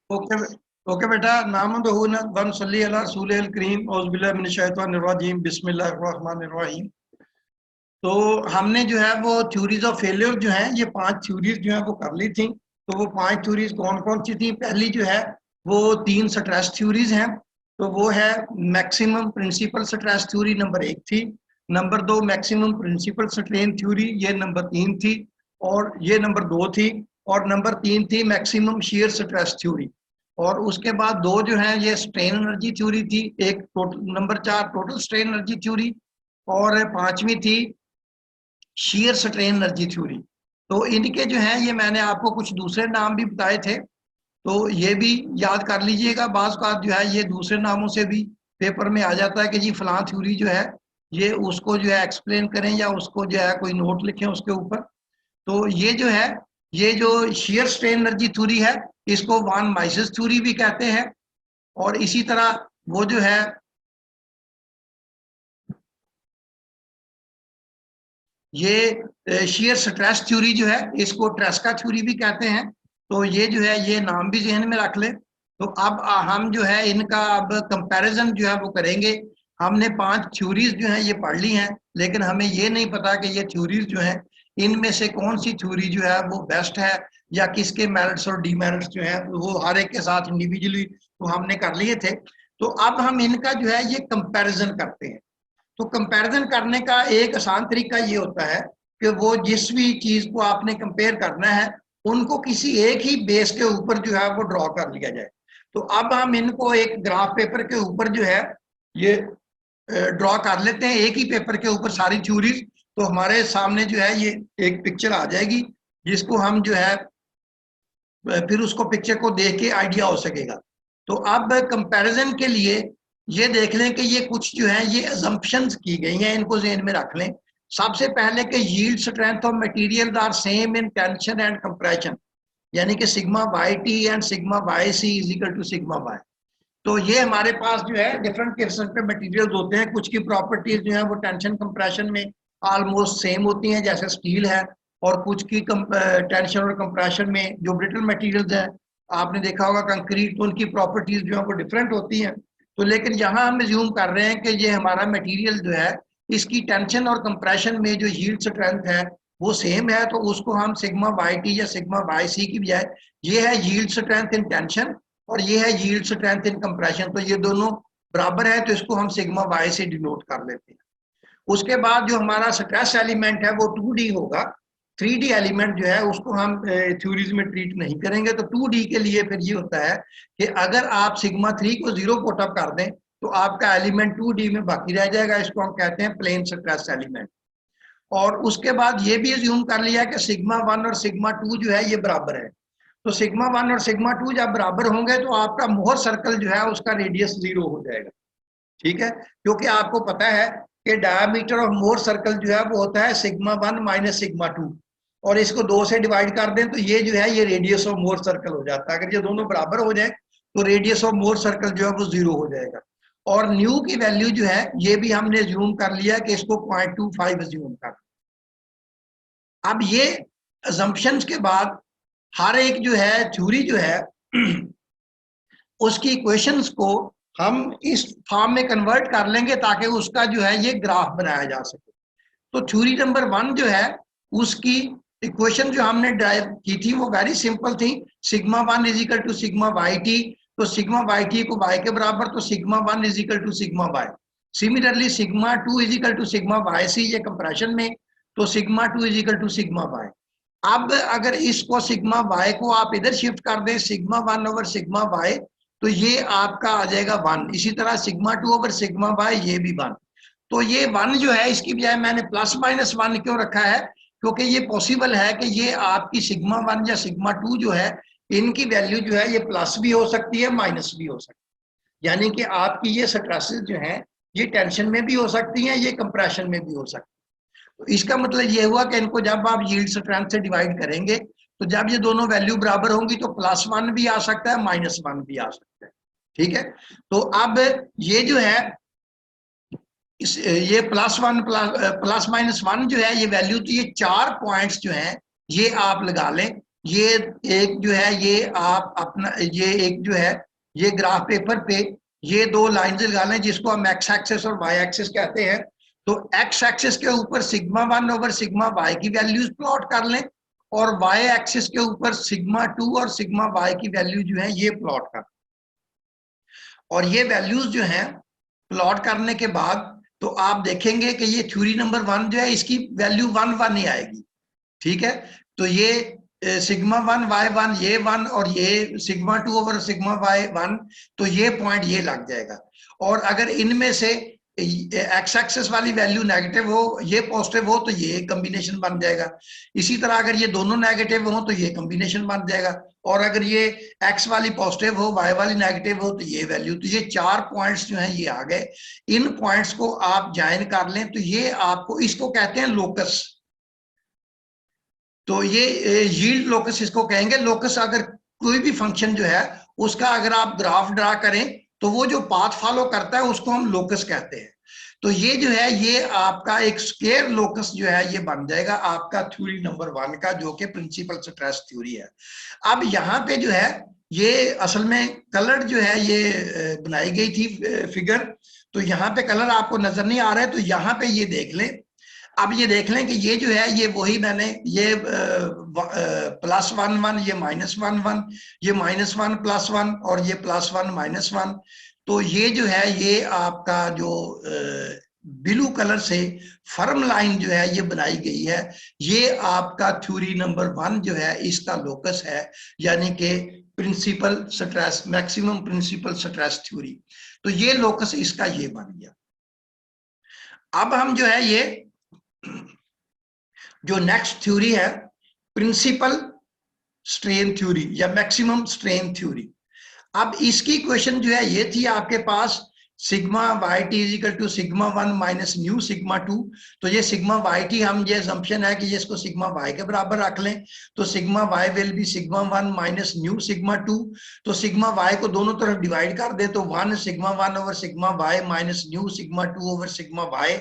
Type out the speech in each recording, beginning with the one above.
Okay. Okay बेटा, नाम one सल्ली अला रसूलिल करीम औज़ बिल्लाहि मिनश शैतानिर रजीम बिस्मिल्लाहिर रहमानिर रहीम। तो हमने जो है वो थ्योरीज ऑफ फेलियर जो है ये 5 थ्योरीज जो है वो कर ली थी। तो वो 5 थ्योरीज कौन कौन सी थी? पहली जो है वो 3 स्ट्रेस थ्योरीज हैं। तो वो है maximum principal stress theory number 1 थी। Number 2 maximum principal strain theory, ये नंबर 3 थी। और ये नंबर 2 थी। और नंबर 3 थी मैक्सिमम शेयर स्ट्रेस थ्योरी। और उसके बाद 2 जो है ये स्ट्रेन एनर्जी थ्योरी थी। एक total number 4 total strain energy theory. और 5वीं थी शेयर स्ट्रेन एनर्जी थ्योरी। तो इनके जो है ये मैंने आपको कुछ दूसरे नाम भी बताए थे, तो ये भी याद कर लीजिएगा। बाज़ का जो है ये दूसरे नामों से भी पेपर में आ जाता है कि जी फलां थ्योरी जो है ये उसको जो है एक्सप्लेन करें या उसको जो है कोई नोट लिखें उसके ऊपर। तो ये जो है ये जो शेयर स्ट्रेन एनर्जी थ्योरी है इसको वान माइसेस थ्योरी भी कहते हैं। और इसी तरह वो जो है ये शेयर स्ट्रेस थ्योरी जो है इसको ट्रेस्का थ्योरी भी कहते हैं। तो ये जो है ये नाम भी जहन में रख ले। तो अब हम जो है इनका अब कंपैरिजन जो है वो करेंगे। हमने 5 थ्योरीज जो है ये पढ़ ली हैं, लेकिन हमें ये नहीं पता कि ये थ्योरीज जो है इनमें से कौन सी थ्योरी जो है वो बेस्ट है या किसके मेरिट्स और डीमेरिट्स जो है वो हर एक के साथ इंडिविजुअली तो हमने कर लिए थे। तो अब हम इनका जो है ये कंपैरिजन करते हैं। तो कंपैरिजन करने का एक आसान तरीका ये होता है कि वो जिस भी चीज को आपने कंपेयर करना है उनको किसी एक ही बेस के ऊपर जो है वो ड्रॉ कर लिया जाए। तो अब हम इनको एक ग्राफ पेपर के ऊपर जो है ये ड्रॉ कर लेते हैं, एक ही पेपर के ऊपर सारी थ्योरीज। तो हमारे सामने जो है ये एक पिक्चर आ जाएगी जिसको हम जो है फिर उसको पिक्चर को देख के आइडिया हो सकेगा। तो अब कंपैरिजन के लिए ये देख लें कि ये कुछ जो है ये अजम्पशंस की गई हैं, इनको ज़हन में रख लें। सबसे पहले कि yield strength of material are same in tension and compression, यानी कि sigma Y t and sigma y c is equal to sigma Y. तो ये हमारे पास जो है डिफरेंट किस्म के मटेरियल्स होते हैं, कुछ की प्रॉपर्टीज जो है वो टेंशन कंप्रेशन में ऑलमोस्ट सेम होती हैं जैसे स्टील है, और कुछ की टेंशन और कंप्रेशन में जो ब्रिटल मटेरियल्स हैं आपने देखा होगा कंक्रीट, तो उनकी प्रॉपर्टीज जो है वो डिफरेंट होती हैं। तो लेकिन यहाँ हम ज्यूम कर रहे हैं कि ये हमारा मटीरियल जो है इसकी टेंशन और कंप्रेशन में जो यील्ड स्ट्रेंथ है वो सेम है, तो उसको हम सिग्मा वाई टी या सिग्मा वाई सी की बजाय ये है यील्ड स्ट्रेंथ इन टेंशन और ये है यील्ड स्ट्रेंथ इन कंप्रेशन, तो ये दोनों बराबर है, तो इसको हम सिग्मा वाई से डिनोट कर लेते हैं। उसके बाद जो हमारा स्ट्रेस एलिमेंट है वो 2D होगा। 3D एलिमेंट जो है उसको हम थ्योरीज में ट्रीट नहीं करेंगे। तो 2D के लिए फिर ये होता है कि अगर आप सिग्मा 3 को 0 पुट अप कर दें तो आपका एलिमेंट 2D में बाकी रह जाएगा, इसको हम कहते हैं प्लेन स्ट्रेस एलिमेंट। और उसके बाद ये भी अज्यूम कर लिया कि सिग्मा 1 और सिग्मा 2 जो है ये बराबर है। तो सिग्मा 1 और सिग्मा 2 जब बराबर होंगे तो आपका मोहर सर्कल जो है उसका रेडियस 0 हो जाएगा। ठीक है, क्योंकि आपको पता है कि डायमीटर ऑफ मोहर सर्कल जो है वो होता है सिग्मा 1 माइनस सिग्मा 2, और इसको 2 से डिवाइड कर दें तो ये जो है ये रेडियस ऑफ मोहर सर्कल हो जाता है। अगर ये दोनों बराबर हो जाए तो रेडियस ऑफ मोहर सर्कल जो है वो 0 हो जाएगा। और न्यू की वैल्यू जो है ये भी हमने ज्यूम कर लिया कि इसको 0.25 ज्यूम कर। अब ये अजम्पशंस के बाद हर एक जो है थ्योरी जो है उसकी इक्वेशंस को हम इस फॉर्म में कन्वर्ट कर लेंगे ताकि उसका जो है ये ग्राफ बनाया जा सके। तो थ्योरी नंबर 1 जो है उसकी इक्वेशन जो हमने ड्राइव की थी वो वेरी सिंपल थी। Sigma 1 is equal to sigma Y t, तो सिग्मा वाई टी को वाई के बराबर, तो sigma 1 is equal to sigma y. Similarly sigma 2 is equal to sigma y c, ये कंप्रेशन में, तो sigma 2 is equal to sigma y. अब अगर इसको सिग्मा वाई को आप इधर शिफ्ट कर दें सिग्मा 1 ओवर सिग्मा वाई, तो ये आपका आ जाएगा 1। इसी तरह सिग्मा 2 ओवर सिग्मा वाई ये भी 1। तो ये 1 जो है इसकी बजाय मैंने प्लस माइनस 1 क्यों रखा है? क्योंकि ये पॉसिबल है कि ये आपकी सिग्मा 1 या सिग्मा 2 जो है इनकी वैल्यू जो है ये प्लस भी हो सकती है माइनस भी हो सकती है। यानी कि आपकी ये स्ट्रेसेस जो है ये टेंशन में भी हो सकती हैं, ये कंप्रेशन में भी हो सकती है। तो इसका मतलब ये हुआ कि इनको जब आप यील्ड स्ट्रेंथ से डिवाइड करेंगे तो जब ये दोनों वैल्यू बराबर होंगी तो +1 भी आ सकता है, -1 भी आ सकता है। ठीक है, तो अब ये जो है ये +1 प्लस -1 जो है ये वैल्यू, तो ये 4 पॉइंट्स जो हैं ये आप लगा लें। ये एक जो है ये आप अपना ये एक जो है ये ग्राफ पेपर पे ये दो लाइंस लगा लें जिसको हम एक्स एक्सिस और वाई एक्सिस कहते हैं। तो एक्स एक्सिस के ऊपर सिग्मा 1 ओवर सिग्मा वाई की वैल्यूज प्लॉट कर लें और वाई एक्सिस के ऊपर सिग्मा 2 और सिग्मा वाई की वैल्यू जो है ये प्लॉट कर, और ये वैल्यूज जो हैं प्लॉट करने के बाद तो आप देखेंगे कि ये थ्योरी नंबर 1 जो है इसकी वैल्यू 1 ही आएगी। ठीक है, तो ये सिग्मा 1 वाई 1 ये 1 और ये सिग्मा 2 ओवर सिग्मा वाई 1, तो ये पॉइंट ये लग जाएगा। और अगर इनमें से एक्स एक्सिस वाली वैल्यू नेगेटिव हो ये पॉजिटिव हो तो ये कॉम्बिनेशन बन जाएगा। इसी तरह अगर ये दोनों नेगेटिव हो तो ये कॉम्बिनेशन बन जाएगा, और अगर ये एक्स वाली पॉजिटिव हो वाई वाली नेगेटिव हो तो ये वैल्यू। तो ये 4 पॉइंट्स जो हैं ये आ गए। इन पॉइंट्स को आप ज्वाइन कर लें तो ये आपको, इसको कहते हैं लोकस। तो ये यील्ड लोकस इसको कहेंगे। लोकस अगर कोई भी फंक्शन जो है उसका अगर आप ग्राफ ड्रा करें तो वो जो पाथ फॉलो करता है उसको हम लोकस कहते हैं। तो ये जो है ये आपका एक स्क्वायर लोकस जो है ये बन जाएगा आपका थ्योरी नंबर 1 का, जो कि प्रिंसिपल स्ट्रेस थ्योरी है। अब यहाँ पे जो है ये असल में कलर जो है ये बनाई गई थी फिगर, तो यहाँ पे कलर आपको नजर नहीं आ रहा है, तो यहाँ पे ये देख लें। अब ये देख लें कि ये जो है ये वही मैंने ये +1 1 ये -1 1 ये -1 +1 और ये +1 -1। तो ये जो है ये आपका जो ब्लू कलर से फर्म लाइन जो है ये बनाई गई है, ये आपका थ्योरी नंबर 1 जो है इसका लोकस है, यानी कि principal stress, maximum principal stress theory. तो ये लोकस इसका ये बन गया। अब हम जो है ये जो नेक्स्ट थ्योरी है प्रिंसिपल स्ट्रेन थ्योरी या मैक्सिमम स्ट्रेन थ्योरी। अब इसकी क्वेश्चन जो है ये थी आपके पास sigma Y T is equal to sigma 1 minus nu sigma 2। तो ये सिग्मा वाई टी हम ये असम्पशन है कि ये इसको सिग्मा वाई के बराबर रख लें, तो sigma y will be sigma 1 minus nu sigma 2। तो सिग्मा वाई को दोनों तरफ डिवाइड कर दे तो 1 sigma 1 over sigma y minus nu sigma 2 over sigma Y.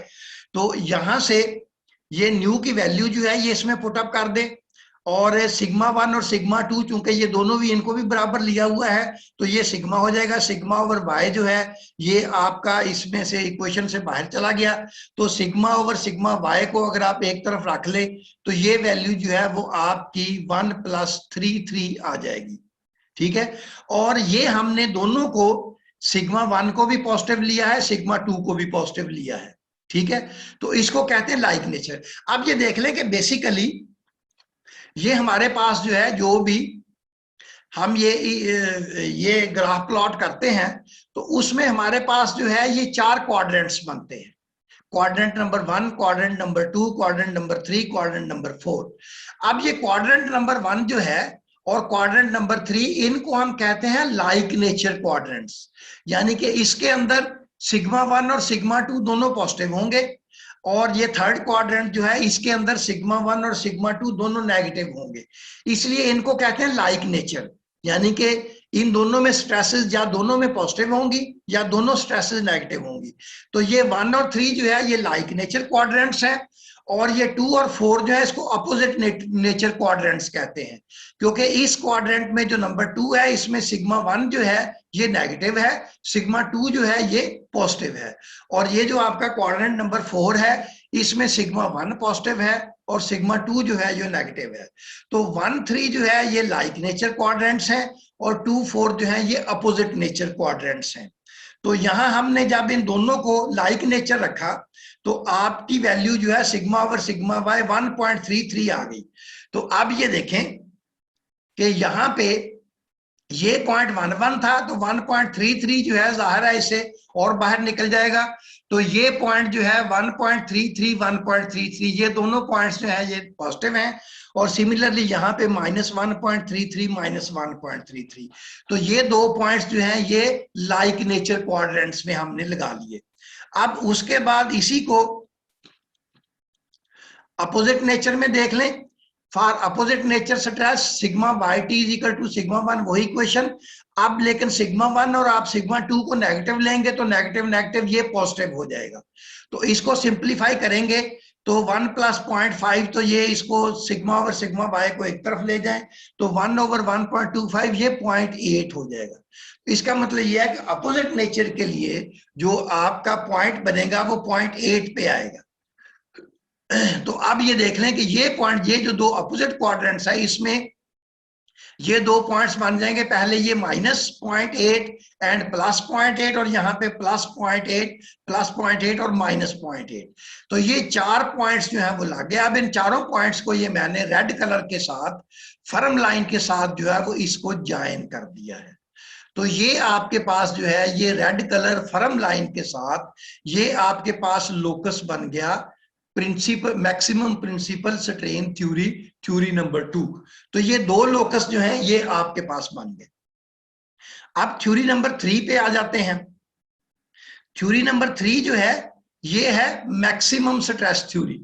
तो यहां से ये न्यू की वैल्यू जो है ये इसमें पुटअप कर दे, और सिग्मा 1 और सिग्मा 2 चूंकि ये दोनों भी इनको भी बराबर लिया हुआ है तो ये सिग्मा हो जाएगा। सिग्मा ओवर वाई जो है ये आपका इसमें से इक्वेशन से बाहर चला गया, तो सिग्मा ओवर सिग्मा वाई को अगर आप एक तरफ रख ले तो ये वैल्यू जो है वो आपकी 1 + 3 3 आ जाएगी। ठीक है, और ये हमने दोनों को सिग्मा 1 को भी पॉजिटिव लिया है, सिग्मा 2 को भी पॉजिटिव लिया है। ठीक है, तो इसको कहते हैं लाइक नेचर। अब ये देख लें कि बेसिकली ये हमारे पास जो है जो भी हम ये ग्राफ प्लॉट करते हैं तो उसमें हमारे पास जो है ये 4 क्वाड्रेंट्स बनते हैं। Quadrant number 1, quadrant number 2, quadrant number 3, quadrant number 4। अब ये क्वाड्रेंट नंबर 1 जो है और क्वाड्रेंट नंबर 3 इनको हम कहते हैं लाइक नेचर क्वाड्रेंट्स, यानी कि इसके अंदर सिग्मा 1 और सिग्मा 2 दोनों पॉजिटिव होंगे, और ये थर्ड क्वाड्रेंट जो है इसके अंदर सिग्मा 1 और सिग्मा 2 दोनों नेगेटिव होंगे, इसलिए इनको कहते हैं लाइक नेचर। यानी कि इन दोनों में स्ट्रेसेस या दोनों में पॉजिटिव होंगी या दोनों स्ट्रेसेस नेगेटिव होंगी। तो ये 1 और 3 जो है ये लाइक नेचर क्वाड्रेंट्स हैं, और ये 2 और 4 जो है इसको अपोजिट नेचर क्वाड्रेंट्स कहते हैं, क्योंकि इस क्वाड्रेंट में जो नंबर 2 है इसमें सिग्मा 1 जो है ये नेगेटिव है, सिग्मा 2 जो है ये पॉजिटिव है, और ये जो आपका क्वाड्रेंट नंबर 4 है इसमें सिग्मा 1 पॉजिटिव है और सिग्मा 2 जो है ये नेगेटिव है। तो 1 3 जो है ये लाइक नेचर क्वाड्रेंट्स हैं और 2 4 जो है ये अपोजिट नेचर क्वाड्रेंट्स हैं। तो यहां हमने जब इन दोनों को लाइक नेचर रखा तो आपकी वैल्यू जो है सिग्मा ओवर सिग्मा वाई 1.33 आ गई। तो अब ये देखें कि यहाँ पे ये 0.11 था तो 1.33 जो है जाहिर है इससे और बाहर निकल जाएगा, तो ये पॉइंट जो है 1.33 1.33 ये दोनों पॉइंट्स जो है ये पॉजिटिव हैं, और सिमिलरली यहाँ पे -1.33 -1.33। तो ये दो पॉइंट्स जो हैं ये लाइक नेचर क्वाड्रेंट्स में हमने लगा लिए। अब उसके बाद इसी को अपोजिट नेचर में देख लें। For opposite nature stress sigma Y T is equal to sigma 1 वही क्वेश्चन। अब लेकिन सिग्मा 1 और आप सिग्मा 2 को नेगेटिव लेंगे तो नेगेटिव नेगेटिव ये पॉजिटिव हो जाएगा। तो इसको सिंप्लीफाई करेंगे तो 1 + 0.5, तो ये इसको सिग्मा ओवर सिग्मा वाई को एक तरफ ले जाएं, तो 1 ओवर 1.25 ये 0.8 हो जाएगा। तो इसका मतलब ये है कि अपोजिट नेचर के लिए जो आपका पॉइंट बनेगा वो 0.8 पे आएगा। तो अब ये देख लें कि ये पॉइंट, ये जो दो अपोजिट क्वाड्रेंट्स है, इसमें ये दो पॉइंट्स बन जाएंगे। पहले ये -0.8 एंड +0.8, और यहाँ पे +0.8, +0.8 और -0.8। तो ये 4 पॉइंट्स जो है वो लग गए। अब इन चारों पॉइंट्स को ये मैंने रेड कलर के साथ फर्म लाइन के साथ जो है वो इसको ज्वाइन कर दिया है। तो ये आपके पास जो है ये रेड कलर फर्म लाइन के साथ ये आपके पास लोकस बन गया principal maximum principal strain theory, theory number 2। तो ये दो लोकस जो हैं ये आपके पास बन गए। अब थ्योरी नंबर 3 पे आ जाते हैं। थ्योरी नंबर 3 जो है ये है मैक्सिमम स्ट्रेस थ्योरी।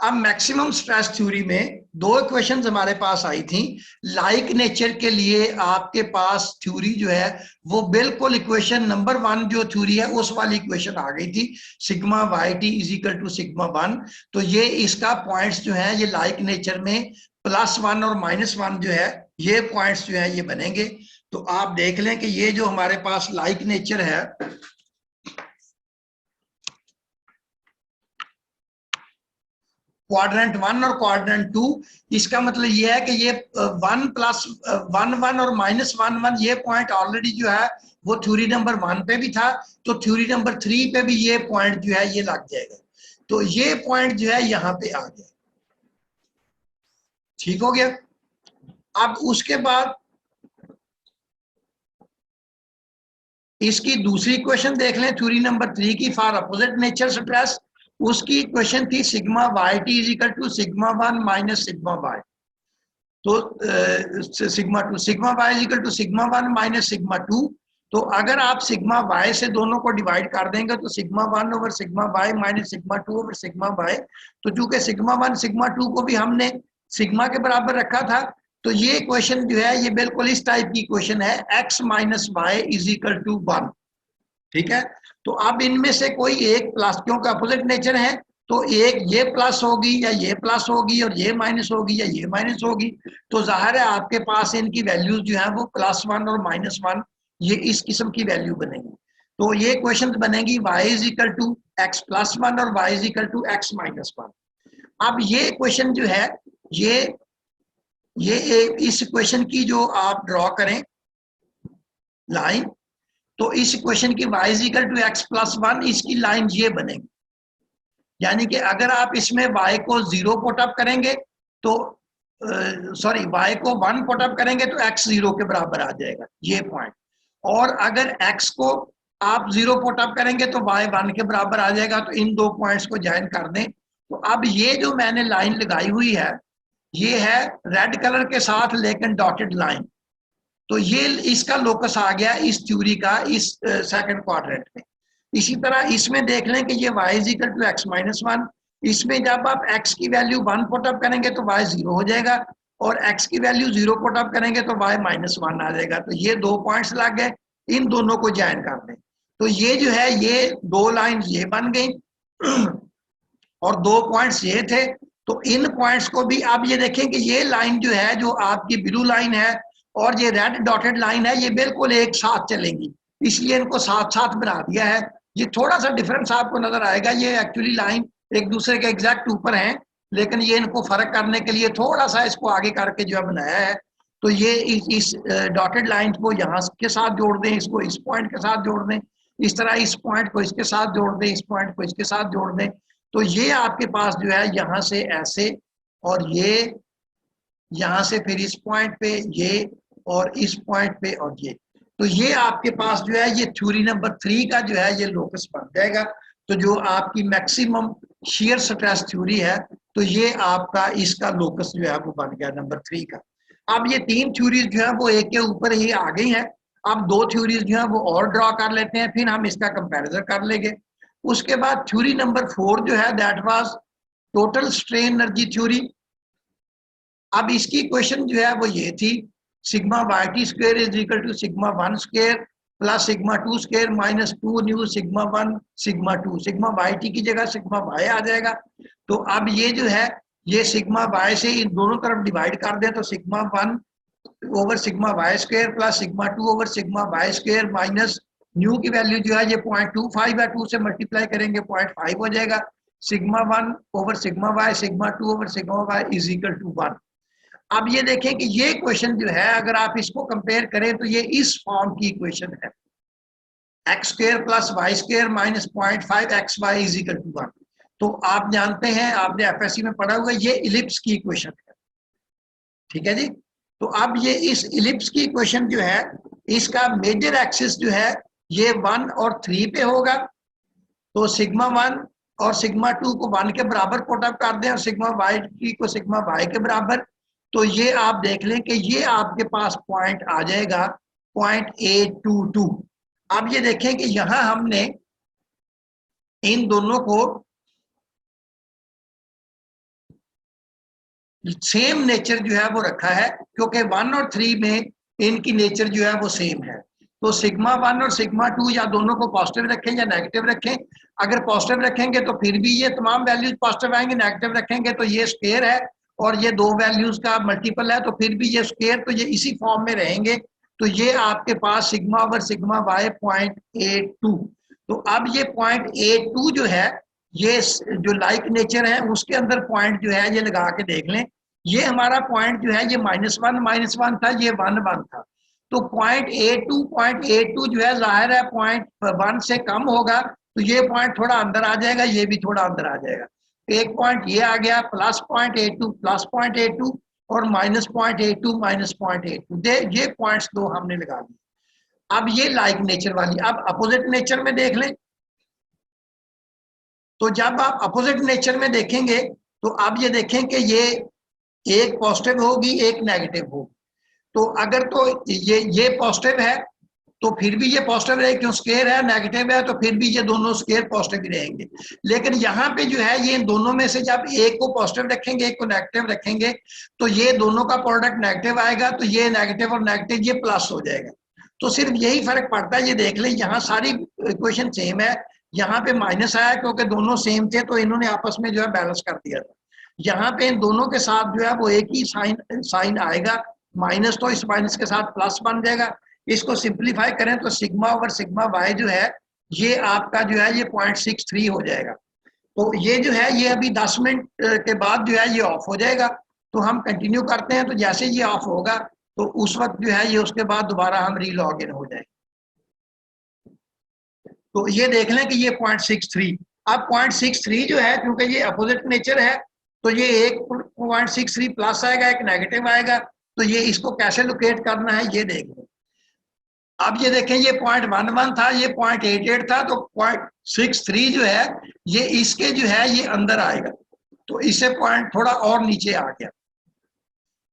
अब मैक्सिमम स्ट्रेस थ्योरी में दो इक्वेशंस हमारे पास आई थी। लाइक नेचर के लिए आपके पास थ्योरी जो है वो बिल्कुल इक्वेशन नंबर 1 जो थ्योरी है उस वाली इक्वेशन आ गई थी, sigma Y T is equal to sigma 1। तो ये इसका पॉइंट्स जो है ये लाइक नेचर में +1 और -1 जो है ये पॉइंट्स जो है ये बनेंगे। तो आप देख लें कि ये जो हमारे पास लाइक नेचर है, क्वाड्रेंट 1 और क्वाड्रेंट 2, इसका मतलब ये है कि ये 1 + 1 और -1 ये पॉइंट ऑलरेडी जो है वो थ्योरी नंबर 1 पे भी था, तो थ्योरी नंबर 3 पे भी ये पॉइंट जो है ये लग जाएगा। तो ये पॉइंट जो है यहाँ पे आ गया। ठीक हो गया। अब उसके बाद इसकी दूसरी क्वेश्चन देख लें थ्योरी नंबर 3 की, फॉर अपोजिट नेचर स्ट्रेस। उसकी क्वेश्चन थी sigma Y T is equal to sigma 1 - sigma Y. तो sigma 2, sigma Y is equal to sigma 1 - sigma 2। तो अगर आप सिग्मा वाई से दोनों को डिवाइड कर देंगे तो sigma 1 over sigma y minus sigma 2 over sigma Y. तो चूंकि सिग्मा 1 सिग्मा 2 को भी हमने सिग्मा के बराबर रखा था, तो ये क्वेश्चन जो है ये बिल्कुल इस टाइप की क्वेश्चन है, x - y is equal to 1। ठीक है। तो अब इनमें से कोई एक प्लस, क्योंकि अपोजिट नेचर है तो एक ये प्लस होगी या ये प्लस होगी और ये माइनस होगी या ये माइनस होगी। तो जाहिर है आपके पास इनकी वैल्यूज जो है वो +1 और -1 ये इस किस्म की वैल्यू बनेगी। तो ये क्वेश्चन बनेगी y is equal to x + 1 और y is equal to x - 1। अब ये क्वेश्चन जो है ये इस क्वेश्चन की जो आप ड्रॉ करें लाइन, तो इस इक्वेशन की y is equal to x + 1 इसकी लाइन ये बनेगी। यानी कि अगर आप इसमें y को 0 पुटअप करेंगे तो सॉरी y को 1 पुटअप करेंगे तो x 0 के बराबर आ जाएगा ये पॉइंट। और अगर x को आप 0 पुटअप करेंगे तो y 1 के बराबर आ जाएगा। तो इन दो पॉइंट्स को ज्वाइन कर दें। तो अब ये जो मैंने लाइन लगाई हुई है ये है रेड कलर के साथ लेकिन डॉटेड लाइन। तो ये इसका लोकस आ गया इस थ्योरी का इस सेकंड क्वाड्रेंट में। इसी तरह इसमें देख लें कि ये y is equal to x - 1। इसमें जब आप x की वैल्यू 1 पुटअप करेंगे तो y 0 हो जाएगा और x की वैल्यू 0 पुटअप करेंगे तो y -1 आ जाएगा। तो ये दो पॉइंट्स लग गए, इन दोनों को ज्वाइन कर दें। तो ये जो है ये दो लाइन ये बन गई और दो पॉइंट्स ये थे। तो इन पॉइंट्स को भी आप ये देखें कि ये लाइन जो है जो आपकी ब्लू लाइन है और ये रेड डॉटेड लाइन है ये बिल्कुल एक साथ चलेंगी, इसलिए इनको साथ साथ बना दिया है। ये थोड़ा सा डिफरेंस आपको नजर आएगा, ये एक्चुअली लाइन एक दूसरे के एग्जैक्ट ऊपर हैं लेकिन ये इनको फर्क करने के लिए थोड़ा सा इसको आगे करके जो है बनाया है। तो ये इस डॉटेड लाइन को यहाँ के साथ जोड़ दें, इसको इस पॉइंट के साथ जोड़ दें, इस तरह इस पॉइंट को इसके साथ जोड़ दें, इस पॉइंट को इसके साथ जोड़ दें। तो ये आपके पास जो है यहाँ से ऐसे और ये यहाँ से फिर इस पॉइंट पे ये और इस पॉइंट पे और ये। तो ये आपके पास जो है ये थ्योरी नंबर 3 का जो है ये लोकस बन जाएगा। तो जो आपकी मैक्सिमम शियर स्ट्रेस थ्योरी है तो ये आपका इसका लोकस जो है वो बन गया नंबर 3 का। अब ये तीन थ्योरीज जो है वो एक के ऊपर ही आ गई हैं। अब दो थ्योरीज जो है वो और ड्रॉ कर लेते हैं, फिर हम इसका कंपैरिजन कर लेंगे। उसके बाद थ्योरी नंबर 4 जो है that was total strain energy theory. अब इसकी क्वेश्चन जो है वो ये थी sigma Y t square is equal to sigma 1 square plus sigma 2 square minus 2 nu sigma 1 sigma 2, sigma Y t की जगह सिग्मा वाई आ जाएगा। तो अब ये जो है ये सिग्मा वाई से इन दोनों तरफ डिवाइड कर दें तो sigma 1 over sigma Y square plus sigma 2 over sigma Y square minus nu की वैल्यू जो है ये 0.25 है, 2 से मल्टीप्लाई करेंगे 0.5 हो जाएगा। Sigma 1 over sigma y sigma 2 over sigma Y is equal to 1। अब ये देखें कि ये इक्वेशन जो है अगर आप इसको कंपेयर करें तो ये इस फॉर्म की इक्वेशन है, x square plus y square minus 0.5 x y is equal to 1। तो आप जानते हैं, आपने एफएससी में पढ़ा होगा, ये इलिप्स की इक्वेशन है, ठीक है जी। तो अब ये इस इलिप्स की इक्वेशन जो है इसका मेजर एक्सिस जो है ये 1 और 3 पे होगा। तो सिग्मा 1 और सिग्मा 2 को 1 के बराबर पुट अप कर दें और सिग्मा वाई टी को सिग्मा वाई के बराबर, तो ये आप देख लें कि ये आपके पास पॉइंट आ जाएगा 0.822। अब ये देखें कि यहां हमने इन दोनों को सेम नेचर जो है वो रखा है, क्योंकि 1 और 3 में इनकी नेचर जो है वो सेम है। तो सिग्मा 1 और सिग्मा 2 या दोनों को पॉजिटिव रखें या नेगेटिव रखें। अगर पॉजिटिव रखेंगे तो फिर भी ये तमाम वैल्यूज पॉजिटिव आएंगे, नेगेटिव रखेंगे तो ये स्क्वायर है और ये दो वैल्यूज का मल्टीपल है तो फिर भी ये स्क्वायर, तो ये इसी फॉर्म में रहेंगे। तो ये आपके पास सिग्मा ओवर सिग्मा वाई 0.82। तो अब ये 0.82 जो है ये जो लाइक नेचर है उसके अंदर पॉइंट जो है ये लगा के देख लें। ये हमारा पॉइंट जो है ये -1 था, ये 1 था। तो 0.82 जो है जाहिर है 0.1 से कम होगा तो ये पॉइंट थोड़ा अंदर आ जाएगा, ये भी थोड़ा अंदर आ जाएगा। एक पॉइंट ये आ गया प्लस 0.82 और -0.82 ये पॉइंट्स दो हमने लगा दिए। अब ये लाइक नेचर वाली, अब अपोजिट नेचर में देख लें। तो जब आप अपोजिट नेचर में देखेंगे तो आप ये देखें कि ये एक पॉजिटिव होगी एक नेगेटिव होगी। तो अगर तो ये पॉजिटिव है तो फिर भी ये पॉजिटिव रहे क्यों स्क्वायर है, नेगेटिव है तो फिर भी ये दोनों स्क्वायर पॉजिटिव ही रहेंगे। लेकिन यहाँ पे जो है ये इन दोनों में से जब एक को पॉजिटिव रखेंगे एक को नेगेटिव रखेंगे तो ये दोनों का प्रोडक्ट नेगेटिव आएगा, तो ये नेगेटिव और नेगेटिव ये प्लस हो जाएगा। तो सिर्फ यही फर्क पड़ता है, ये देख लें यहाँ सारी इक्वेशन सेम है, यहाँ पे माइनस आया क्योंकि दोनों सेम थे तो इन्होंने आपस में जो है बैलेंस कर दिया था। यहाँ पे इन दोनों के साथ जो है वो एक ही साइन आएगा, माइनस तो इस माइनस के साथ प्लस बन जाएगा। इसको सिंप्लीफाई करें तो सिग्मा ओवर सिग्मा वाई जो है ये आपका जो है ये 0.63 हो जाएगा। तो ये जो है ये अभी 10 मिनट के बाद जो है ये ऑफ हो जाएगा। तो हम कंटिन्यू करते हैं, तो जैसे ये ऑफ होगा तो उस वक्त जो है ये उसके बाद दोबारा हम रीलॉग इन हो जाएंगे। तो ये देख लें कि ये 0.63, अब 0.63 जो है क्योंकि ये अपोजिट नेचर है तो ये एक 0.63 प्लस आएगा एक नेगेटिव आएगा। तो ये इसको कैसे लोकेट करना है ये देख लें। अब ये देखें ये 0.11 था, ये 0.88 था, तो 0.63 जो है ये इसके जो है ये अंदर आएगा, तो इससे पॉइंट थोड़ा और नीचे आ गया।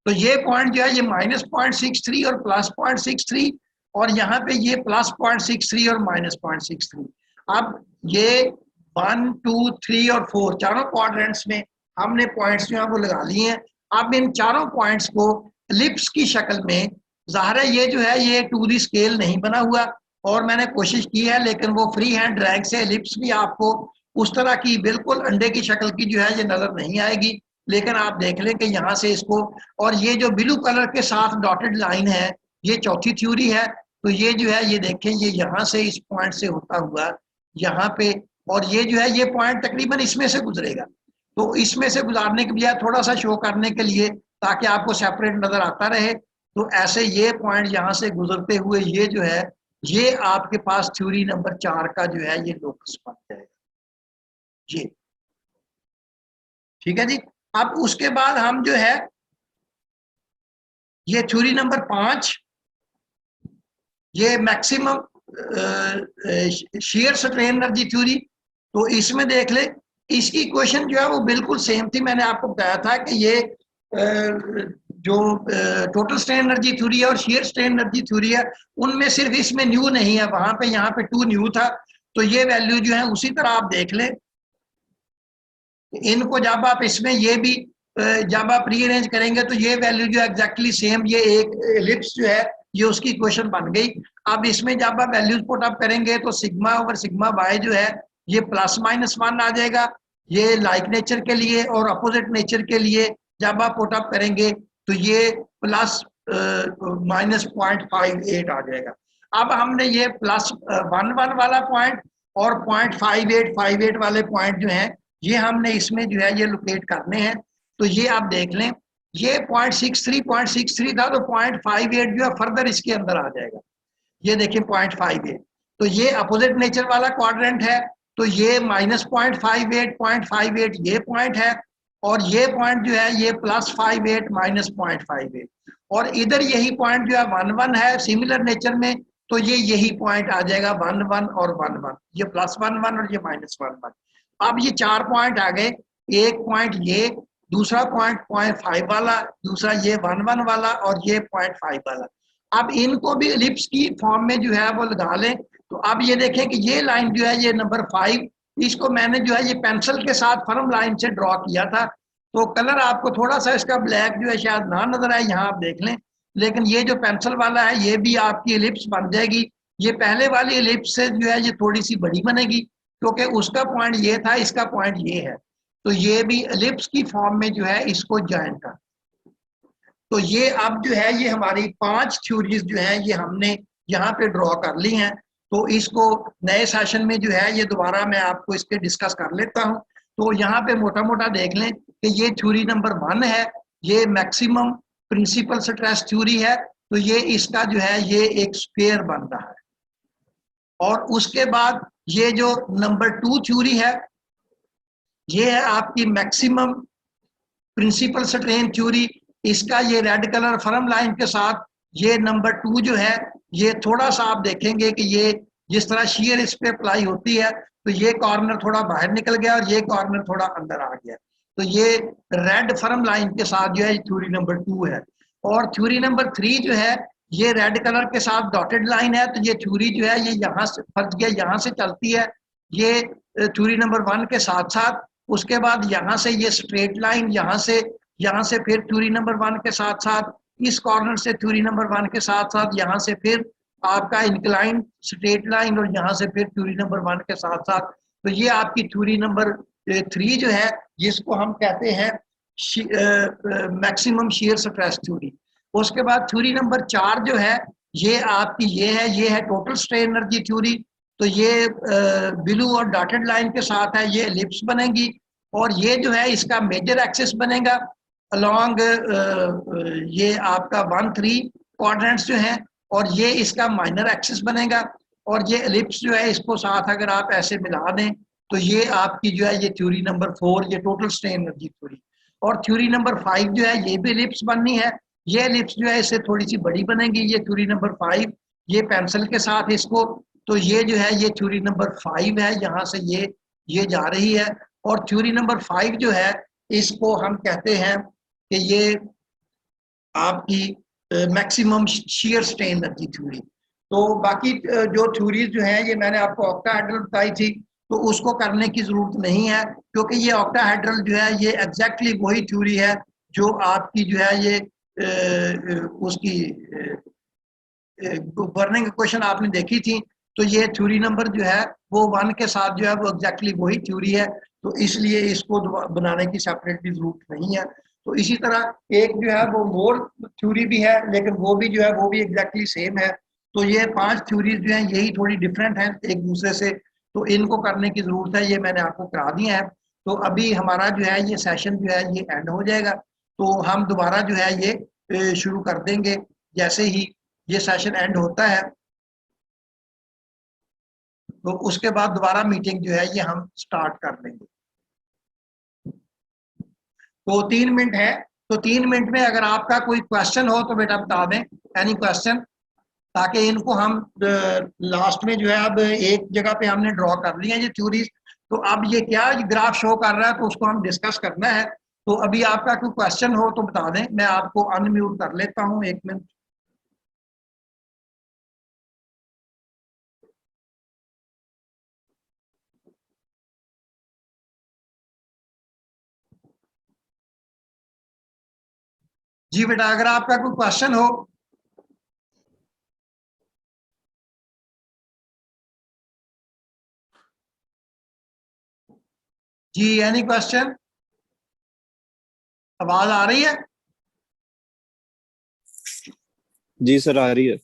तो ये पॉइंट जो है ये -0.63 और +0.63 और यहाँ पे ये +0.63 और -0.63। अब ये 1, 2, 3 और 4 चारों क्वाड्रेंट्स में हमने पॉइंट्स जो है वो लगा लिए हैं। अब इन चारों पॉइंट्स को एलिप्स की शक्ल में, ज़ाहिर है ये जो है ये 2D स्केल नहीं बना हुआ और मैंने कोशिश की है, लेकिन वो फ्री हैंड ड्रैग से एलिप्स भी आपको उस तरह की बिल्कुल अंडे की शक्ल की जो है ये नजर नहीं आएगी। लेकिन आप देख लें कि यहाँ से इसको, और ये जो ब्लू कलर के साथ डॉटेड लाइन है ये चौथी थ्योरी है। तो ये जो है ये देखें ये यहाँ से इस पॉइंट से होता हुआ यहाँ पे, और ये जो है ये पॉइंट तकरीबन इसमें से गुजरेगा। तो इसमें से गुजारने के बजाय थोड़ा सा शो करने के लिए ताकि आपको सेपरेट नजर आता रहे, तो ऐसे ये पॉइंट यहाँ से गुजरते हुए ये जो है ये आपके पास थ्योरी नंबर 4 का जो है ये लोकस बन जाएगा ये, ठीक है जी। अब उसके बाद हम जो है ये थ्योरी नंबर 5, ये maximum shear strain energy theory. तो इसमें देख ले इसकी इक्वेशन जो है वो बिल्कुल सेम थी। मैंने आपको बताया था कि ये जो टोटल स्ट्रेन एनर्जी थ्योरी है और शेयर स्ट्रेन एनर्जी थ्योरी है उनमें सिर्फ इसमें न्यू नहीं है, वहां पे यहाँ पे 2 न्यू था। तो ये वैल्यू जो है उसी तरह आप देख लें इनको, जब आप इसमें ये भी जब आप रीअरेंज करेंगे तो ये वैल्यू जो एग्जैक्टली सेम, ये एक एलिप्स जो है ये उसकी इक्वेशन बन गई। अब इसमें जब आप वैल्यूज पुट अप करेंगे तो सिग्मा ओवर सिग्मा वाई जो है ये +-1 आ जाएगा, ये लाइक नेचर के लिए, और अपोजिट नेचर के लिए जब आप पुट अप करेंगे तो ये ±0.58 आ जाएगा। अब हमने ये +11 वाला पॉइंट और 0.5858 वाले पॉइंट जो हैं ये हमने इसमें जो है ये लोकेट करने हैं। तो ये आप देख लें, ये 0.63 था, तो 0.58 जो है फर्दर इसके अंदर आ जाएगा। ये देखिए 0.58, तो ये अपोजिट नेचर वाला क्वाड्रेंट है, तो ये -0.58 ये पॉइंट है, और ये पॉइंट जो है ये +58 -0.58, और इधर यही पॉइंट जो है 1 1 है सिमिलर नेचर में, तो ये यही पॉइंट आ जाएगा 1 1 और 1 1, ये +1 1 और ये -1 1। अब ये 4 पॉइंट आ गए, एक पॉइंट ये, दूसरा पॉइंट 0.5 वाला, दूसरा ये 1 1 वाला, और ये 0.5 वाला। अब इनको भी एलिप्स की फॉर्म में जो है वो लगा लें। तो अब ये देखें कि ये लाइन जो है ये नंबर 5, इसको मैंने जो है ये पेंसिल के साथ फर्म लाइन से ड्रॉ किया था, तो कलर आपको थोड़ा सा इसका ब्लैक जो है शायद ना नजर आए, यहाँ आप देख लें, लेकिन ये जो पेंसिल वाला है ये भी आपकी एलिप्स बन जाएगी। ये पहले वाली एलिप्स से जो है ये थोड़ी सी बड़ी बनेगी, क्योंकि उसका पॉइंट ये था, इसका पॉइंट ये है, तो ये भी एलिप्स की फॉर्म में जो है इसको ज्वाइन कर। तो ये अब जो है ये हमारी 5 थ्योरीज जो है ये हमने यहाँ पे ड्रॉ कर ली हैं। तो इसको नए सेशन में जो है ये दोबारा मैं आपको इसके डिस्कस कर लेता हूँ। तो यहाँ पे मोटा मोटा देख लें कि ये थ्योरी नंबर 1 है, ये मैक्सिमम प्रिंसिपल स्ट्रेस थ्योरी है, तो ये इसका जो है ये एक स्क्वायर बन रहा है। और उसके बाद ये जो नंबर 2 थ्योरी है ये है आपकी मैक्सिमम प्रिंसिपल स्ट्रेन थ्योरी, इसका ये रेड कलर फर्म लाइन के साथ ये नंबर 2 जो है ये थोड़ा सा आप देखेंगे कि ये जिस तरह शेयर इस पे अप्लाई होती है, तो ये कॉर्नर थोड़ा बाहर निकल गया और ये कॉर्नर थोड़ा अंदर आ गया, तो ये रेड फर्म लाइन के साथ जो है थ्योरी नंबर 2 है। और थ्योरी नंबर 3 जो है ये रेड कलर के साथ डॉटेड लाइन है, तो ये थ्योरी जो है ये यहाँ से फर्ज किया यहाँ से चलती है, ये थ्योरी नंबर 1 के साथ साथ, उसके बाद यहाँ से ये स्ट्रेट लाइन यहाँ से फिर थ्योरी नंबर 1 के साथ साथ, इस कॉर्नर से थ्योरी नंबर 1 के साथ साथ यहाँ से फिर आपका इंक्लाइन स्ट्रेट लाइन, और यहाँ से फिर थ्योरी नंबर 1 के साथ साथ। तो ये आपकी थ्योरी नंबर 3 जो है जिसको हम कहते हैं मैक्सिमम शेयर स्ट्रेस थ्योरी। उसके बाद थ्योरी नंबर 4 जो है ये आपकी ये है टोटल स्ट्रेन एनर्जी थ्योरी। तो ये ब्लू और डॉटेड लाइन के साथ है, ये एलिप्स बनेगी, और ये जो है इसका मेजर एक्सिस बनेगा अलोंग ये आपका 1 3 क्वाड्रेंट्स जो हैं, और ये इसका माइनर एक्सिस बनेगा, और ये एलिप्स जो है इसको साथ अगर आप ऐसे मिला दें तो ये आपकी जो है ये थ्योरी नंबर 4 ये टोटल स्ट्रेन एनर्जी थ्योरी। और थ्योरी नंबर 5 जो है ये भी एलिप्स बननी है, ये एलिप्स जो है इससे थोड़ी सी बड़ी बनेगी, ये थ्योरी नंबर 5, ये पेंसिल के साथ इसको, तो ये जो है ये थ्योरी नंबर 5 है, यहाँ से ये जा रही है। और थ्योरी नंबर 5 जो है इसको हम कहते हैं कि ये आपकी maximum shear strain energy theory. तो बाकी जो थ्योरीज जो है ये मैंने आपको ऑक्टाहेड्रल बताई थी, तो उसको करने की जरूरत नहीं है, क्योंकि ये ऑक्टाहेड्रल जो है ये एग्जैक्टली वही थ्योरी है जो आपकी जो है ये उसकी बर्निंग इक्वेशन आपने देखी थी। तो ये थ्योरी नंबर जो है वो 1 के साथ जो है वो एग्जैक्टली वही थ्योरी है, तो इसलिए इसको बनाने की सेपरेटली जरूरत नहीं है। तो इसी तरह एक जो है वो मोर थ्योरी भी है, लेकिन वो भी जो है वो भी एग्जैक्टली सेम है। तो ये 5 थ्योरीज जो है यही थोड़ी डिफरेंट हैं एक दूसरे से, तो इनको करने की जरूरत है, ये मैंने आपको करा दिया है। तो अभी हमारा जो है ये सेशन जो है ये एंड हो जाएगा, तो हम दोबारा जो है ये शुरू कर देंगे जैसे ही ये सेशन एंड होता है, तो उसके बाद दोबारा मीटिंग जो है ये हम स्टार्ट कर लेंगे। तो 3 मिनट है, तो 3 मिनट में अगर आपका कोई क्वेश्चन हो तो बेटा बता दें, एनी क्वेश्चन, ताकि इनको हम लास्ट में जो है अब एक जगह पे हमने ड्रॉ कर लिया ये थ्योरीज, तो अब ये क्या ग्राफ शो कर रहा है तो उसको हम डिस्कस करना है। तो अभी आपका कोई क्वेश्चन हो तो बता दें, मैं आपको अनम्यूट कर लेता हूँ 1 मिनट। जी बेटा, अगर आपका कोई क्वेश्चन हो जी एनी क्वेश्चन? आवाज आ रही है? जी सर आ रही है।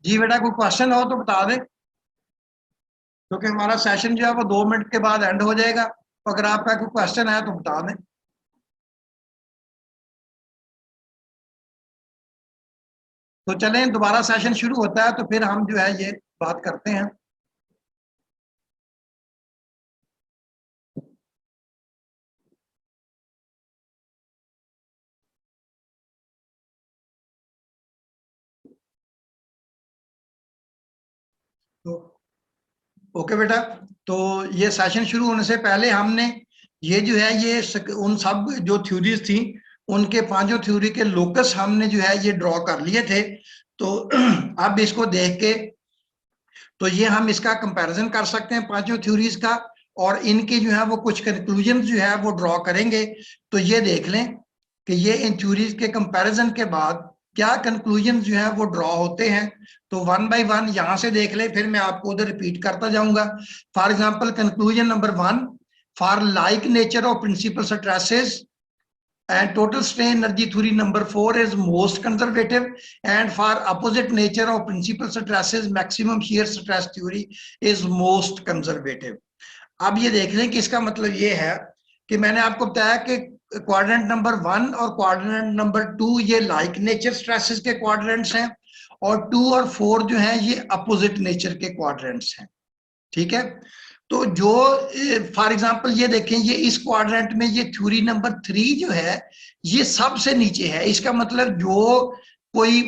जी बेटा, कोई क्वेश्चन हो तो बता दें, क्योंकि हमारा सेशन जो है वो 2 मिनट के बाद एंड हो जाएगा। तो अगर आपका कोई क्वेश्चन है तो बता दें। तो चलें, दोबारा सेशन शुरू होता है तो फिर हम जो है ये बात करते हैं। तो ओके बेटा, तो ये सेशन शुरू होने से पहले हमने ये जो है ये उन सब जो थ्योरीज थी उनके पांचों थ्योरी के लोकस हमने जो है ये ड्रॉ कर लिए थे। तो अब इसको देख के तो ये हम इसका कंपैरिजन कर सकते हैं पांचों थ्योरीज का, और इनके जो है वो कुछ कंक्लूजन जो है वो ड्रॉ करेंगे। तो ये देख लें कि ये इन थ्योरीज के कंपैरिजन के बाद क्या कंक्लूजन जो है वो ड्रॉ होते हैं। तो वन बाय वन यहां से देख लें, फिर मैं आपको उधर रिपीट करता जाऊंगा। For example conclusion number 1, for like nature of principal stresses and total strain energy theory number 4 is most conservative, and for opposite nature of principal stresses maximum shear stress theory is most conservative। अब ये देख लें कि इसका मतलब ये है कि मैंने आपको बताया कि क्वाड्रेंट नंबर 1 और क्वाड्रेंट नंबर 2 ये लाइक नेचर स्ट्रेसेस के क्वाड्रेंट्स हैं, और 2 और 4 जो है ये अपोजिट नेचर के क्वाड्रेंट्स हैं। ठीक है, तो जो फॉर एग्जांपल ये देखें, ये इस क्वाड्रेंट में ये थ्योरी नंबर 3 जो है ये सबसे नीचे है। इसका मतलब जो कोई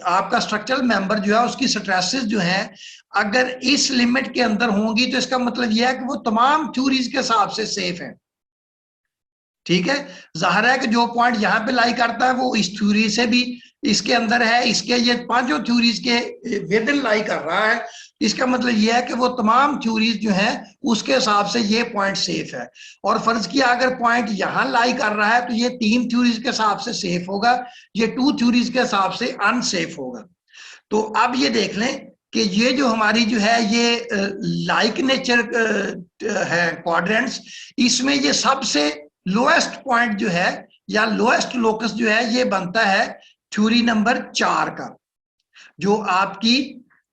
आपका स्ट्रक्चरल मेंबर जो है उसकी स्ट्रेसेस जो है अगर इस लिमिट के अंदर होंगी तो इसका मतलब यह है कि वो तमाम थ्योरीज के हिसाब से सेफ है। ठीक है, जाहिर है कि जो पॉइंट यहाँ पे लाई करता है वो इस थ्योरी से भी इसके अंदर है, इसके ये पांचों थ्योरीज के विद इन लाई कर रहा है। इसका मतलब यह है कि वो तमाम थ्योरीज जो है उसके हिसाब से ये पॉइंट सेफ है। और फर्ज किया अगर पॉइंट यहाँ लाई कर रहा है तो ये 3 थ्योरीज के हिसाब से सेफ होगा, ये 2 थ्योरीज के हिसाब से अनसेफ होगा। तो अब ये देख लें कि ये जो हमारी जो है ये लाइक नेचर है क्वाड्रेंट्स, इसमें ये सबसे लोएस्ट पॉइंट जो है या लोएस्ट लोकस जो है ये बनता है थ्योरी नंबर 4 का, जो आपकी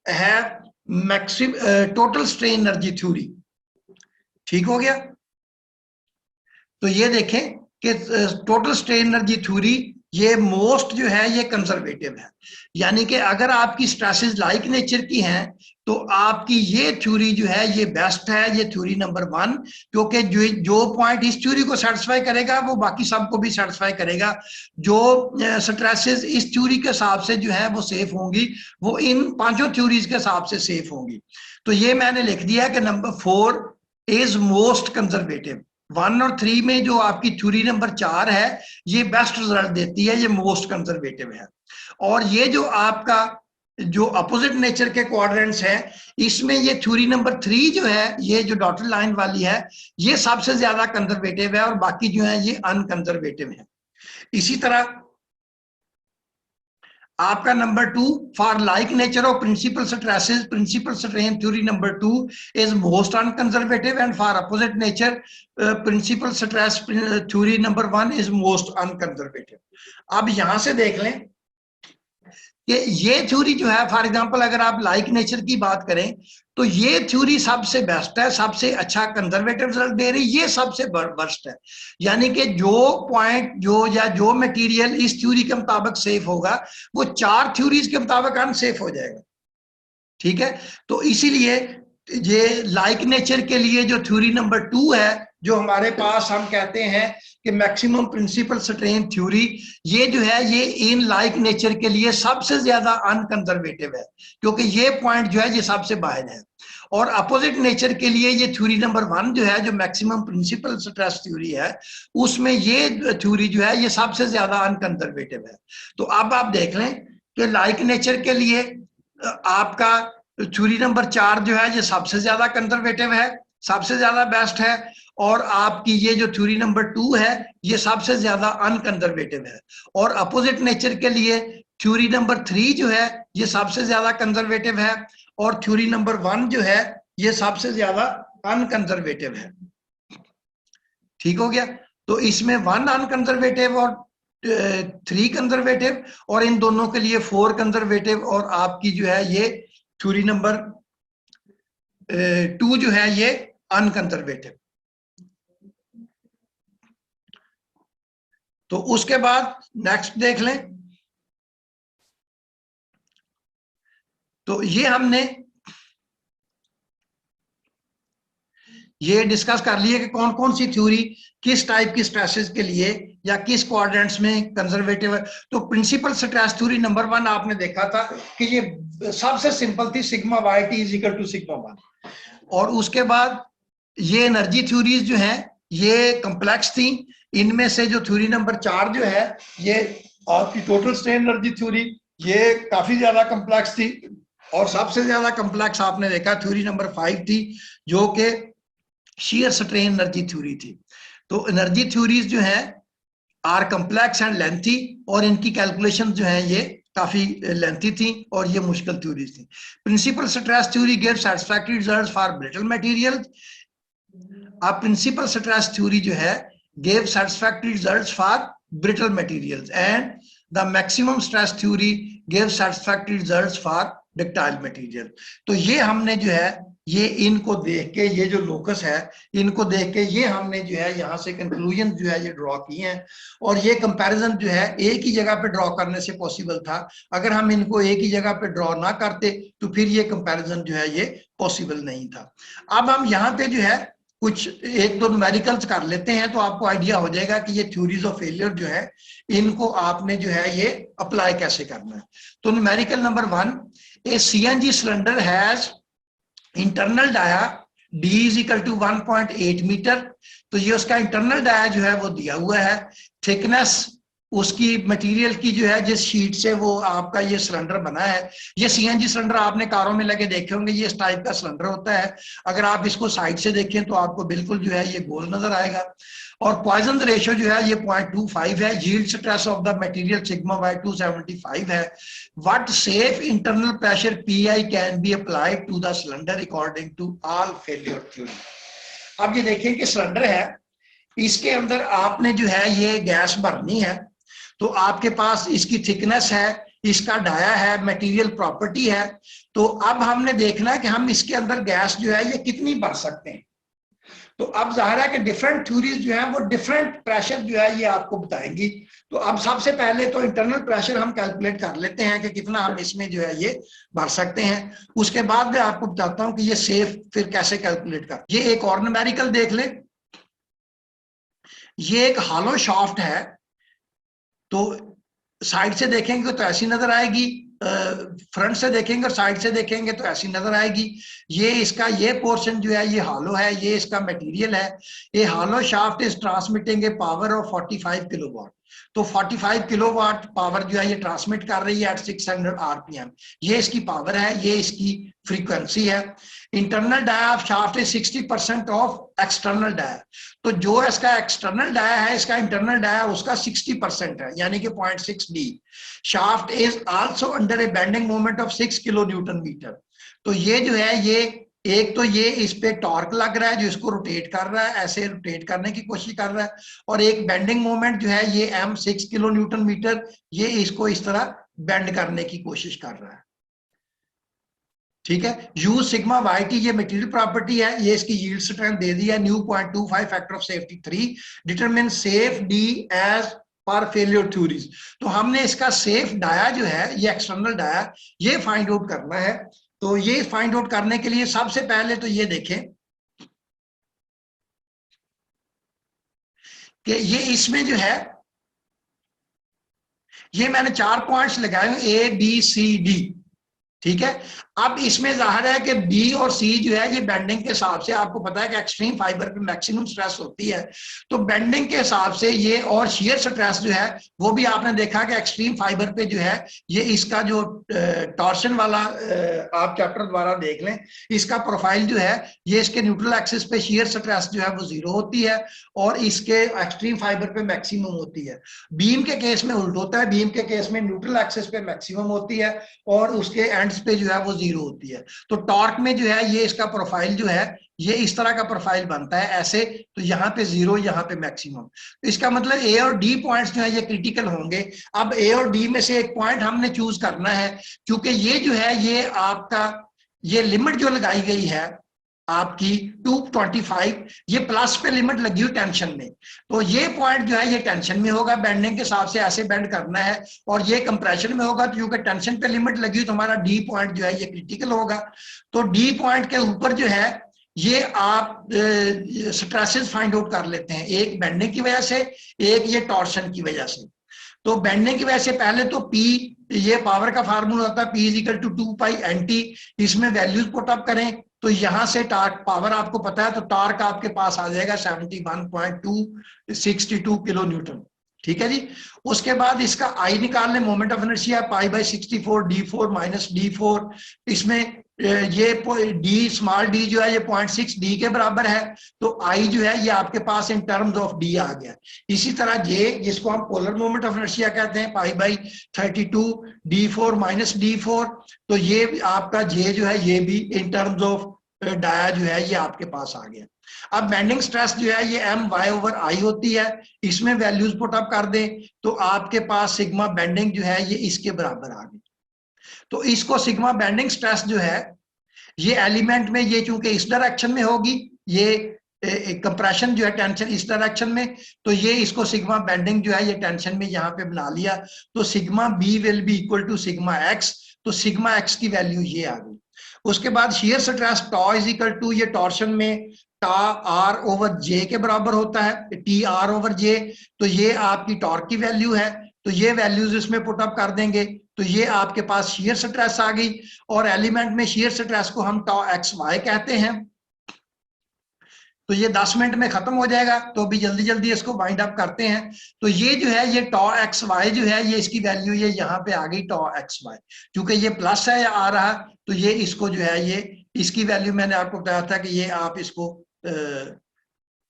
है maximum total strain energy theory. ठीक हो गया, तो ये देखें कि टोटल स्ट्रेन एनर्जी थ्योरी ये मोस्ट जो है ये कंजर्वेटिव है, यानी कि अगर आपकी स्ट्रेसेस लाइक नेचर की हैं तो आपकी ये थ्योरी जो है ये बेस्ट है, ये थ्योरी नंबर 1, क्योंकि जो पॉइंट इस थ्योरी को सेटिस्फाई करेगा वो बाकी सबको भी सेटिस्फाई करेगा। जो स्ट्रेसेस इस थ्योरी के हिसाब से जो है वो सेफ होंगी वो इन पांचों थ्योरीज के हिसाब से सेफ होंगी। तो ये मैंने लिख दिया कि नंबर 4 इज मोस्ट कंजर्वेटिव। 1 और 3 में जो आपकी थ्योरी नंबर 4 है ये बेस्ट रिजल्ट देती है, ये मोस्ट कंजर्वेटिव है। और ये जो आपका जो अपोजिट नेचर के क्वाड्रेंट्स हैं इसमें ये थ्योरी नंबर 3 जो है ये जो डॉटेड लाइन वाली है ये सबसे ज्यादा कंजर्वेटिव है, और बाकी जो है ये अनकंजर्वेटिव है। इसी तरह आपका number 2, for like nature of principal stresses principal strain theory number 2 is most unconservative, and for opposite nature principal stress theory number 1 is most unconservative. अब यहां से देख लें कि ये थ्योरी जो है फॉर एग्जांपल अगर आप लाइक नेचर की बात करें तो ये थ्योरी सबसे बेस्ट है, सबसे अच्छा कंजर्वेटिव रिजल्ट दे रही, ये सबसे वर्स्ट है। यानी कि जो पॉइंट जो या जो मटेरियल इस थ्योरी के मुताबिक सेफ होगा वो 4 थ्योरीज के मुताबिक अनसेफ हो जाएगा। ठीक है, तो इसीलिए ये लाइक नेचर के लिए जो थ्योरी नंबर 2 है जो हमारे पास हम कहते हैं कि मैक्सिमम प्रिंसिपल स्ट्रेन थ्योरी, ये जो है ये इन लाइक नेचर के लिए सबसे ज्यादा अनकंजर्वेटिव है, क्योंकि ये पॉइंट जो है ये सबसे बाहर है। और अपोजिट नेचर के लिए ये थ्योरी नंबर 1 जो है जो मैक्सिमम प्रिंसिपल स्ट्रेस थ्योरी है उसमें ये थ्योरी जो है ये सबसे ज्यादा अनकंजर्वेटिव है। तो अब आप देख लें कि लाइक नेचर के लिए आपका थ्योरी नंबर 4 जो है ये सबसे ज्यादा कंजर्वेटिव है, सबसे ज्यादा बेस्ट है, और आपकी ये जो थ्योरी नंबर 2 है ये सबसे ज्यादा अनकंजर्वेटिव है। और अपोजिट नेचर के लिए थ्योरी नंबर 3 जो है ये सबसे ज्यादा कंजर्वेटिव है, और थ्योरी नंबर 1 जो है ये सबसे ज्यादा अनकंजर्वेटिव है। ठीक हो गया। तो इसमें 1 अनकंजर्वेटिव और 3 कंजर्वेटिव, और इन दोनों के लिए 4 कंजर्वेटिव, और आपकी जो है ये थ्योरी नंबर 2 जो है ये अनकंजर्वेटिव। तो उसके बाद नेक्स्ट देख लें। तो ये हमने ये डिस्कस कर लिए कि कौन कौन सी थ्योरी किस टाइप की स्ट्रेसेस के लिए या किस क्वाड्रेंट्स में कंजर्वेटिव है। तो प्रिंसिपल स्ट्रेस थ्योरी नंबर 1 आपने देखा था कि ये सबसे सिंपल थी, sigma Y T is equal to sigma 1। और उसके बाद ये एनर्जी थ्योरीज जो है ये कॉम्प्लेक्स थी। इनमें से जो थ्योरी नंबर 4 जो है ये आपकी टोटल स्ट्रेन एनर्जी थ्योरी, ये काफी ज्यादा कॉम्प्लेक्स थी। और सबसे ज्यादा कॉम्प्लेक्स आपने देखा थ्योरी नंबर 5 थी, जो कि shear strain एनर्जी थ्योरी थी। तो एनर्जी थ्योरीज जो है आर कॉम्प्लेक्स एंड लेंथी, और इनकी कैलकुलेशन जो है ये काफी लेंथी थी और ये मुश्किल थ्योरीज थी। Principal stress theory give satisfactory results for brittle materials. अब प्रिंसिपल स्ट्रेस थ्योरी जो है give satisfactory results for brittle materials, and the maximum stress theory give satisfactory results for ductile material. तो ये हमने जो है ये इनको देख के, ये जो लोकस है इनको देख के ये हमने जो है यहाँ से कंक्लूजन जो है ये ड्रॉ किए हैं। और ये कंपैरिजन जो है एक ही जगह पे ड्रॉ करने से पॉसिबल था। अगर हम इनको एक ही जगह पे ड्रॉ ना करते तो फिर ये कंपैरिजन जो है ये पॉसिबल नहीं था। अब हम यहाँ पे जो है कुछ 1-2 न्यूमेरिकल्स कर लेते हैं तो आपको आइडिया हो जाएगा कि ये थ्योरीज ऑफ फेलियर जो है इनको आपने जो है ये अप्लाई कैसे करना है। तो numerical number 1, a CNG cylinder has internal dia D is equal to 1.8 metre. तो ये उसका इंटरनल डाया जो है वो दिया हुआ है। थिकनेस उसकी मटेरियल की जो है जिस शीट से वो आपका ये सिलेंडर बना है, ये CNG सिलेंडर आपने कारों में लगे देखे होंगे, ये इस टाइप का सिलेंडर होता है। अगर आप इसको साइड से देखें तो आपको बिल्कुल जो है ये गोल नजर आएगा। और पॉइजन रेशियो जो है ये 0.25 है। Yield stress of the material sigma by 275 है। What safe internal pressure PI can be applied to the cylinder according to all failure theory. अब ये देखिए कि सिलेंडर है, इसके अंदर आपने जो है ये गैस भरनी है। तो आपके पास इसकी थिकनेस है, इसका डाया है, मटेरियल प्रॉपर्टी है। तो अब हमने देखना है कि हम इसके अंदर गैस जो है ये कितनी भर सकते हैं। तो अब जाहिर है कि डिफरेंट थ्योरीज जो है वो डिफरेंट प्रेशर जो है ये आपको बताएंगी। तो अब सबसे पहले तो इंटरनल प्रेशर हम कैलकुलेट कर लेते हैं कि कितना हम इसमें जो है ये भर सकते हैं। उसके बाद मैं आपको बताता हूं कि ये सेफ फिर कैसे कैलकुलेट कर। ये एक और न्यूमेरिकल देख ले। ये एक हॉलो शाफ्ट है, तो साइड से देखेंगे तो ऐसी नजर आएगी, फ्रंट से देखेंगे और साइड से देखेंगे तो ऐसी नजर आएगी। ये इसका ये पोर्शन जो है ये हॉलो है, ये इसका मटेरियल है। ये hollow shaft is transmitting A power of 45 kilowatt. तो 45 किलोवाट पावर जो है ये ट्रांसमिट कर रही है एट 600 RPM। ये इसकी पावर है, ये इसकी फ्रीक्वेंसी है। Internal dia of shaft is 60% of external dia. तो जो इसका एक्सटर्नल डाया है, इसका इंटरनल डाया उसका 60% है, यानी कि 0.6 D। Shaft is also under a bending moment of 6 kilo newton metre. तो ये जो है ये एक तो ये इस पे टॉर्क लग रहा है जो इसको रोटेट कर रहा है, ऐसे रोटेट करने की कोशिश कर रहा है। और एक बेंडिंग मोमेंट जो है ये M 6 किलो न्यूटन मीटर, ये इसको इस तरह बेंड करने की कोशिश कर रहा है। ठीक है। यू सिग्मा वाई टी ये मटेरियल प्रॉपर्टी है, ये इसकी यील्ड स्ट्रेंथ दे दी है nu 0.25 factor of safety 3। Determine safe D as per failure theories. तो हमने इसका सेफ डाया जो है ये एक्सटर्नल डाया ये फाइंड आउट करना है। तो ये फाइंड आउट करने के लिए सबसे पहले तो ये देखें कि ये इसमें जो है ये मैंने 4 पॉइंट्स लगाए ABCD। ठीक है। अब इसमें जाहिर है कि B और C जो है ये बेंडिंग के हिसाब से, आपको पता है कि एक्सट्रीम फाइबर पे मैक्सिमम स्ट्रेस होती है, तो बेंडिंग के हिसाब से ये, और शियर स्ट्रेस जो है वो भी आपने देखा कि एक्सट्रीम फाइबर पे जो है ये इसका जो टॉर्शन वाला आप चैप्टर द्वारा देख लें, इसका प्रोफाइल जो है ये इसके न्यूट्रल एक्सिस पे शियर स्ट्रेस जो है वो 0 होती है और इसके एक्सट्रीम फाइबर पे मैक्सिमम होती है। बीम के केस में उल्ट होता है, बीम के केस में न्यूट्रल एक्सिस पे मैक्सिमम होती है और उसके पॉइंट्स पे जो है वो 0 होती है। तो टॉर्क में जो है ये इसका प्रोफाइल जो है ये इस तरह का प्रोफाइल बनता है ऐसे, तो यहाँ पे 0, यहाँ पे मैक्सिमम। तो इसका मतलब ए और डी पॉइंट्स जो है ये क्रिटिकल होंगे। अब ए और डी में से एक पॉइंट हमने चूज करना है, क्योंकि ये जो है ये आपका ये लिमिट जो लगाई गई है आपकी 225, ये प्लस पे लिमिट लगी हुई टेंशन में, तो ये पॉइंट जो है ये टेंशन में होगा, बेंडिंग के हिसाब से ऐसे बेंड करना है, और ये कंप्रेशन में होगा, तो क्योंकि टेंशन पे लिमिट लगी हुई तो हमारा डी पॉइंट जो है ये क्रिटिकल होगा। तो डी पॉइंट के ऊपर जो है ये आप स्ट्रेसेस फाइंड आउट कर लेते हैं, एक बेंडिंग की वजह से, एक ये टॉर्शन की वजह से। तो बेंडिंग की वजह से पहले तो P, ये पावर का फार्मूला होता है P equal to 2 pi NT, इसमें वैल्यूज पुट अप करें तो यहां से टार्क पावर आपको पता है, तो टार्क आपके पास आ जाएगा 71.262 किलो न्यूटन। ठीक है जी। उसके बाद इसका आई निकाल लें, moment of inertia pi by 64 D4 minus D4, इसमें ये डी स्मॉल डी जो है ये 0.6 डी के बराबर है, तो आई जो है ये आपके पास इन टर्म्स ऑफ डी आ गया। इसी तरह जे, जिसको हम पोलर मोमेंट ऑफ इनर्शिया कहते हैं, pi by 32 D4 minus D4, तो ये आपका जे जो है ये भी इन टर्म्स ऑफ डाया जो है ये आपके पास आ गया। अब बेंडिंग स्ट्रेस जो है ये My/I होती है, इसमें वैल्यूज पुट अप कर दें तो आपके पास सिग्मा बेंडिंग जो है ये इसके बराबर आ गई। तो इसको सिग्मा बेंडिंग स्ट्रेस जो है ये एलिमेंट में, ये चूंकि इस डायरेक्शन में होगी, ये कंप्रेशन जो है टेंशन इस डायरेक्शन में, तो ये इसको सिग्मा बेंडिंग जो है ये टेंशन में यहाँ पे बना लिया, तो sigma B will be equal to sigma X, तो सिग्मा एक्स की वैल्यू ये आ गई। उसके बाद shear stress tau is equal to, ये टॉर्शन में टा आर ओवर जे के बराबर होता है, टी आर ओवर जे, तो ये आपकी टॉर्क की वैल्यू है, तो ये वैल्यूज इसमें पुट अप कर देंगे, तो ये आपके पास शियर स्ट्रेस आ गई। और एलिमेंट में शियर स्ट्रेस को हम टॉ एक्स वाई कहते हैं। तो ये 10 मिनट में खत्म हो जाएगा, तो अभी जल्दी जल्दी इसको वाइंड अप करते हैं। तो ये जो है ये टॉ एक्स वाई जो है ये इसकी वैल्यू ये यहाँ पे आ गई टॉ एक्स वाई, क्योंकि ये प्लस है आ रहा, तो ये इसको जो है ये इसकी वैल्यू मैंने आपको बताया था कि ये आप इसको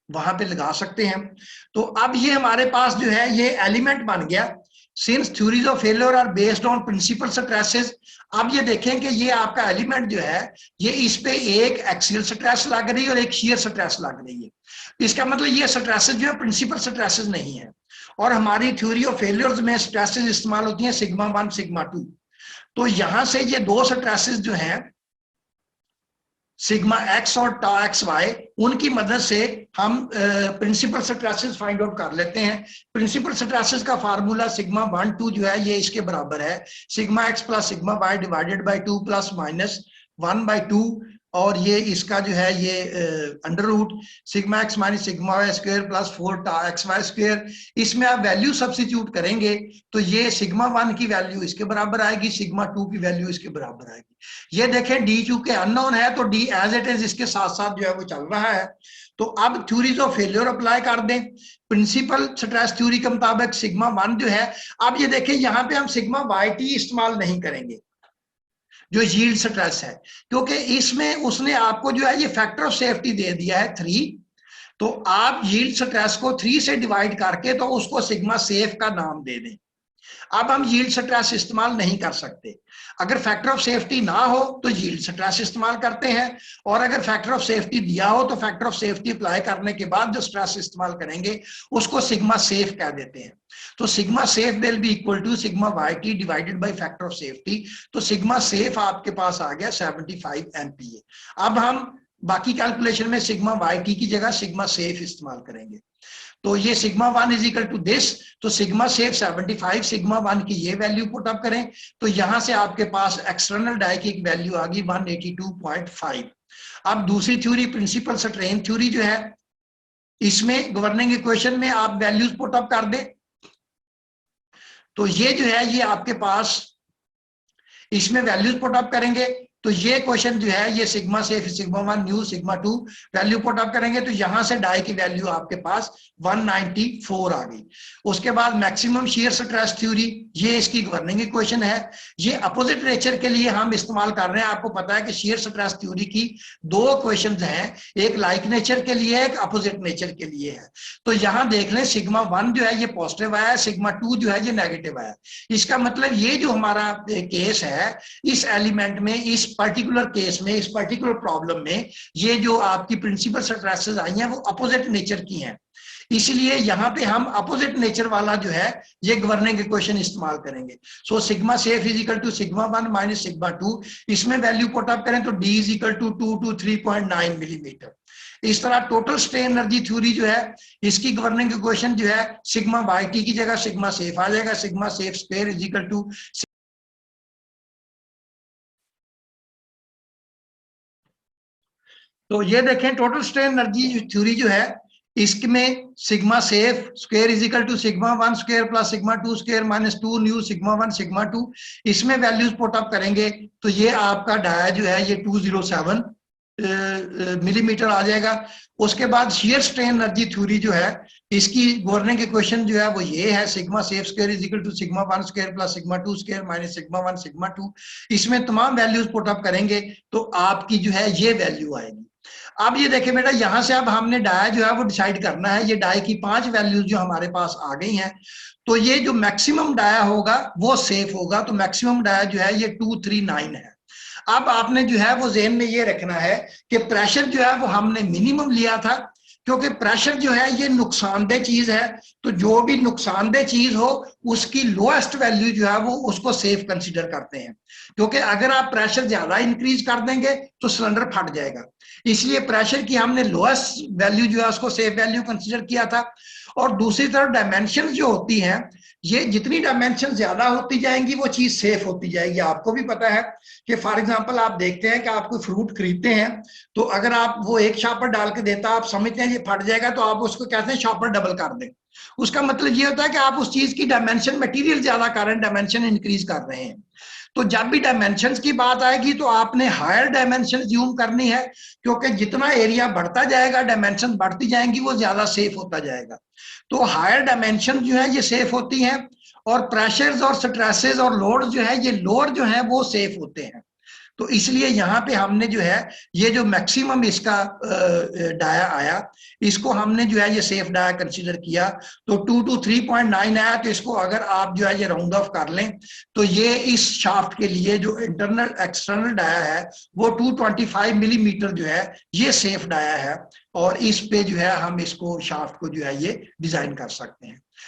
वहां पे लगा सकते हैं। तो अब ये हमारे पास जो है ये एलिमेंट बन गया। Since theories of failure are based on principal stresses, अब ये देखें कि ये आपका एलिमेंट जो है ये इस पे एक एक्सियल स्ट्रेस लग रही है और एक शियर स्ट्रेस लग रही है। इसका मतलब ये स्ट्रेसेस जो है प्रिंसिपल स्ट्रेसेस नहीं है, और हमारी थ्योरी ऑफ फेलियर्स में स्ट्रेसेस इस्तेमाल होती हैं सिग्मा 1 सिग्मा 2। तो यहां से ये दो स्ट्रेसेस जो हैं सिग्मा एक्स और टॉ एक्स वाई, उनकी मदद से हम प्रिंसिपल स्ट्रेसेस फाइंड आउट कर लेते हैं। प्रिंसिपल स्ट्रेसेस का फार्मूला सिग्मा 1 2 जो है ये इसके बराबर है sigma X plus sigma Y divided by 2 plus minus 1/2, और ये इसका जो है ये under root sigma X minus sigma Y square plus 4 tau X Y square. इसमें आप वैल्यू सब्स्टिट्यूट करेंगे तो ये सिग्मा 1 की वैल्यू इसके बराबर आएगी, सिग्मा 2 की वैल्यू इसके बराबर आएगी। ये देखें डी चूंकि अननोन है तो डी एज इट इज इसके साथ साथ जो है वो चल रहा है। तो अब थ्योरीज ऑफ फेलियर अप्लाई कर दें। प्रिंसिपल स्ट्रेस थ्योरी के मुताबिक सिग्मा 1 जो है, अब ये देखें यहाँ पे हम सिग्मा वाई टी इस्तेमाल नहीं करेंगे जो यील्ड स्ट्रेस है, क्योंकि इसमें उसने आपको जो है ये फैक्टर ऑफ सेफ्टी दे दिया है 3, तो आप यील्ड स्ट्रेस को 3 से डिवाइड करके तो उसको सिग्मा सेफ का नाम दे दें। अब हम यील्ड स्ट्रेस इस्तेमाल नहीं कर सकते, अगर फैक्टर ऑफ सेफ्टी ना हो तो यील्ड स्ट्रेस इस्तेमाल करते हैं, और अगर फैक्टर ऑफ सेफ्टी दिया हो तो फैक्टर ऑफ सेफ्टी अप्लाई करने के बाद जो स्ट्रेस इस्तेमाल करेंगे उसको सिग्मा सेफ कह देते हैं। तो sigma safe will be equal to sigma Y T divided by factor of safety, तो सिग्मा सेफ आपके पास आ गया 75 MPa। अब हम बाकी कैलकुलेशन में सिग्मा वाई टी की जगह सिग्मा सेफ इस्तेमाल करेंगे। तो ये sigma 1 is equal to this, तो सिग्मा सेफ 75, सिग्मा 1 की ये वैल्यू पुट अप करें तो यहां से आपके पास एक्सटर्नल डाई की वैल्यू आ गई 182.5। अब दूसरी थ्योरी प्रिंसिपल स्ट्रेन थ्योरी जो है, इसमें गवर्निंग इक्वेशन में आप वैल्यूज पुट अप कर दें, तो ये जो है ये आपके पास इसमें वैल्यूज पुट अप करेंगे तो ये क्वेश्चन जो है ये sigma safe sigma 1 new sigma 2 value put up करेंगे तो यहां से डाई की वैल्यू आपके पास 194 आ गई। उसके बाद मैक्सिमम शियर स्ट्रेस थ्योरी, ये इसकी गवर्निंग इक्वेशन है। ये अपोजिट नेचर के लिए हम इस्तेमाल कर रहे हैं। आपको पता है कि शियर स्ट्रेस थ्योरी की दो इक्वेशंस हैं, एक लाइक नेचर के लिए एक अपोजिट नेचर के लिए है। तो यहां देख लें सिग्मा 1 जो है ये पॉजिटिव आया, सिग्मा 2 जो है ये नेगेटिव आया। इसका मतलब ये जो हमारा केस है इस एलिमेंट में, इस पर्टिकुलर केस में, इस पर्टिकुलर प्रॉब्लम में ये जो आपकी प्रिंसिपल स्ट्रेसेस आई हैं वो अपोजिट नेचर की हैं। इसलिए यहां पे हम अपोजिट नेचर वाला जो है ये गवर्निंग इक्वेशन इस्तेमाल करेंगे। So sigma safe is equal to sigma 1 minus sigma 2, इसमें वैल्यू पुट अप करें तो D is equal to 2 to 3.9 millimetre. इस तरह टोटल स्ट्रेन एनर्जी थ्योरी जो है इसकी गवर्निंग इक्वेशन जो है सिग्मा बाई टी की जगह सिग्मा सेफ आ जाएगा, sigma safe square is equal to. तो ये देखें टोटल स्ट्रेन एनर्जी थ्योरी जो है इसमें sigma safe square is equal to sigma 1 square plus sigma 2 square minus 2 nu sigma 1 sigma 2, इसमें वैल्यूज पुट अप करेंगे तो ये आपका डाया जो है ये 207 मिलीमीटर आ जाएगा। उसके बाद शियर स्ट्रेन एनर्जी थ्योरी जो है इसकी गवर्निंग इक्वेशन जो है वो ये है sigma safe square is equal to sigma 1 square plus sigma 2 square minus sigma 1 sigma 2, इसमें तमाम वैल्यूज पुट अप करेंगे तो आपकी जो है ये वैल्यू आएगी। अब ये देखें बेटा यहां से अब हमने डाया जो है वो डिसाइड करना है। ये डाई की 5 वैल्यूज जो हमारे पास आ गई हैं तो ये जो मैक्सिमम डाया होगा वो सेफ होगा। तो मैक्सिमम डाया जो है ये 239 है। अब आपने जो है वो ज़हन में ये रखना है कि प्रेशर जो है वो हमने मिनिमम लिया था, क्योंकि प्रेशर जो है ये नुकसानदेह चीज है। तो जो भी नुकसानदेह चीज हो उसकी लोएस्ट वैल्यू जो है वो उसको सेफ कंसीडर करते हैं, क्योंकि अगर आप प्रेशर ज्यादा इंक्रीज कर देंगे तो सिलेंडर फट जाएगा। इसलिए प्रेशर की हमने लोएस्ट वैल्यू जो है उसको सेफ वैल्यू कंसीडर किया था। और दूसरी तरफ डायमेंशन जो होती हैं, ये जितनी डायमेंशन ज्यादा होती जाएंगी वो चीज सेफ होती जाएगी। आपको भी पता है कि फॉर एग्जांपल आप देखते हैं कि आप कोई फ्रूट खरीदते हैं तो अगर आप वो एक शॉपर डाल के देता, आप समझते हैं ये फट जाएगा तो आप उसको कहते हैं शॉपर डबल कर दें। उसका मतलब ये होता है कि आप उस चीज की डायमेंशन मटेरियल ज्यादा कर रहे हैं, डायमेंशन इंक्रीज कर रहे हैं। तो जब भी डायमेंशंस की बात आएगी तो आपने हायर डायमेंशन यूज करनी है, क्योंकि जितना एरिया बढ़ता जाएगा डायमेंशन बढ़ती जाएंगी वो ज्यादा सेफ होता जाएगा। तो हायर डायमेंशन जो है ये सेफ होती हैं और प्रेशर्स और स्ट्रेसेस और लोड जो है ये लोअर जो है वो सेफ होते हैं। तो इसलिए यहाँ पे हमने जो है ये जो मैक्सिमम इसका डाया आया इसको हमने जो है ये सेफ डाया कंसीडर किया। तो 2 to 3.9 आया, तो इसको अगर आप जो है ये राउंड ऑफ कर लें तो ये इस शाफ्ट के लिए जो इंटरनल एक्सटर्नल डाया है वो 225 मिलीमीटर जो है ये सेफ डाया है। और इस पे जो है हम इसको शाफ्ट को जो है ये डिजाइन कर सकते हैं।